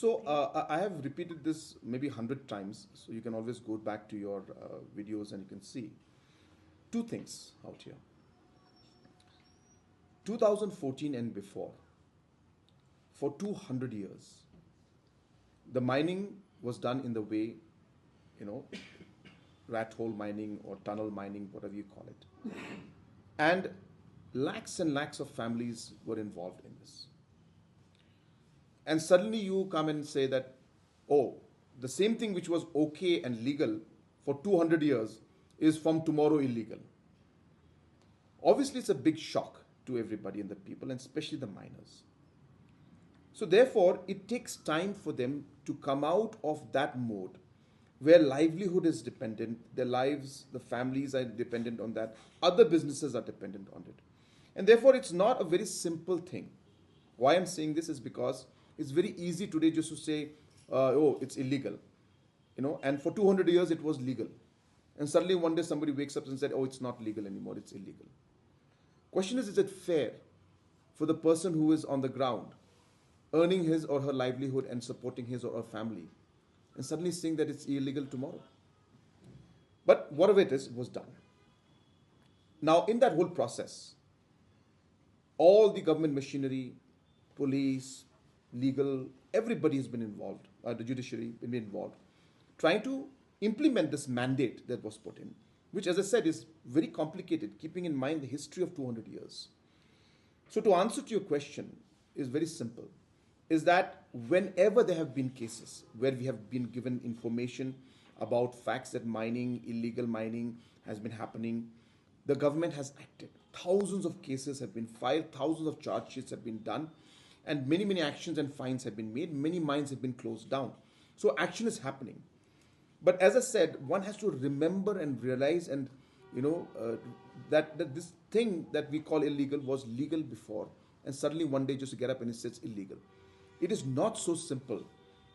So I have repeated this maybe 100 times, so you can always go back to your videos and you can see two things out here. 2014 and before, for 200 years, the mining was done in the way, you know, rat hole mining or tunnel mining, whatever you call it. And lakhs of families were involved in this. And suddenly you come and say that, oh, the same thing which was okay and legal for 200 years is from tomorrow illegal. Obviously, it's a big shock to everybody and the people, and especially the miners. So therefore, it takes time for them to come out of that mode where livelihood is dependent, their lives, the families are dependent on that, other businesses are dependent on it. And therefore, it's not a very simple thing. Why I'm saying this is because it's very easy today just to say, oh, it's illegal. And for 200 years it was legal. And suddenly one day somebody wakes up and said, oh, it's not legal anymore, it's illegal. Question is it fair for the person who is on the ground, earning his or her livelihood and supporting his or her family, and suddenly saying that it's illegal tomorrow? But whatever it is, it was done. Now, in that whole process, all the government machinery, police, legal, everybody has been involved, the judiciary been involved, trying to implement this mandate that was put in, which, as I said, is very complicated, keeping in mind the history of 200 years. So to answer to your question is very simple, is that whenever there have been cases where we have been given information about facts that mining, illegal mining has been happening, the government has acted. Thousands of cases have been filed, thousands of charge sheets have been done, and many actions and fines have been made, many mines have been closed down. So action is happening. But as I said, one has to remember and realize and that this thing that we call illegal was legal before, and suddenly one day just get up and it says illegal. It is not so simple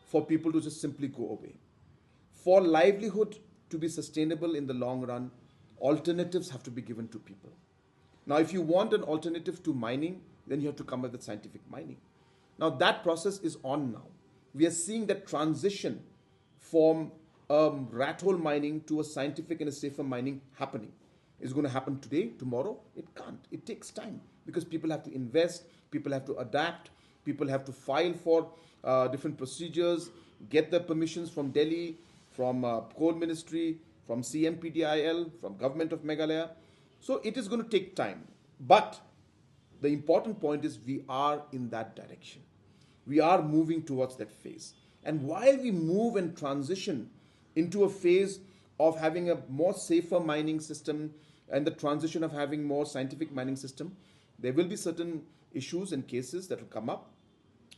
for people to just simply go away. For livelihood to be sustainable in the long run, alternatives have to be given to people. Now, if you want an alternative to mining, then you have to come up with scientific mining. Now, that process is on now. We are seeing that transition from rat hole mining to a scientific and a safer mining happening. Is it going to happen today, tomorrow? It can't. It takes time because people have to invest, people have to adapt, people have to file for different procedures, get the permissions from Delhi, from Coal Ministry, from CMPDIL, from Government of Meghalaya. So it is going to take time. But the important point is we are in that direction. We are moving towards that phase. And while we move and transition into a phase of having a more safer mining system and the transition of having more scientific mining system, there will be certain issues and cases that will come up.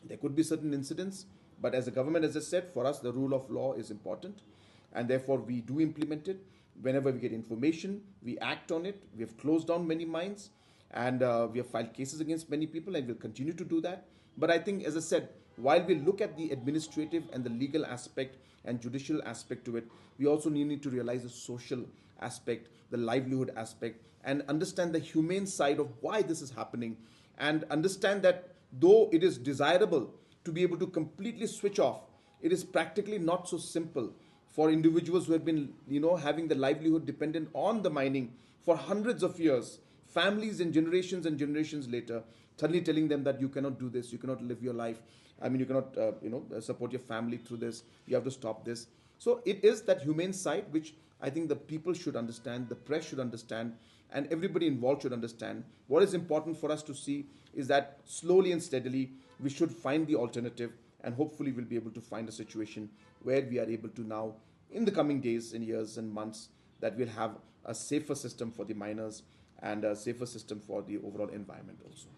There could be certain incidents, but as a government, as I said, for us, the rule of law is important, and therefore we do implement it. Whenever we get information, we act on it. We have closed down many mines, and we have filed cases against many people, and we'll continue to do that. But I think, as I said, while we look at the administrative and the legal aspect and judicial aspect to it, we also need to realize the social aspect, the livelihood aspect, and understand the humane side of why this is happening, and understand that though it is desirable to be able to completely switch off, it is practically not so simple for individuals who have been, having the livelihood dependent on the mining for hundreds of years, families and generations later, suddenly telling them that you cannot do this, you cannot live your life. I mean, you cannot, support your family through this. You have to stop this. So it is that humane side which I think the people should understand, the press should understand, and everybody involved should understand. What is important for us to see is that slowly and steadily we should find the alternative, and hopefully we'll be able to find a situation where we are able to now, in the coming days and years and months, that we'll have a safer system for the miners and a safer system for the overall environment also.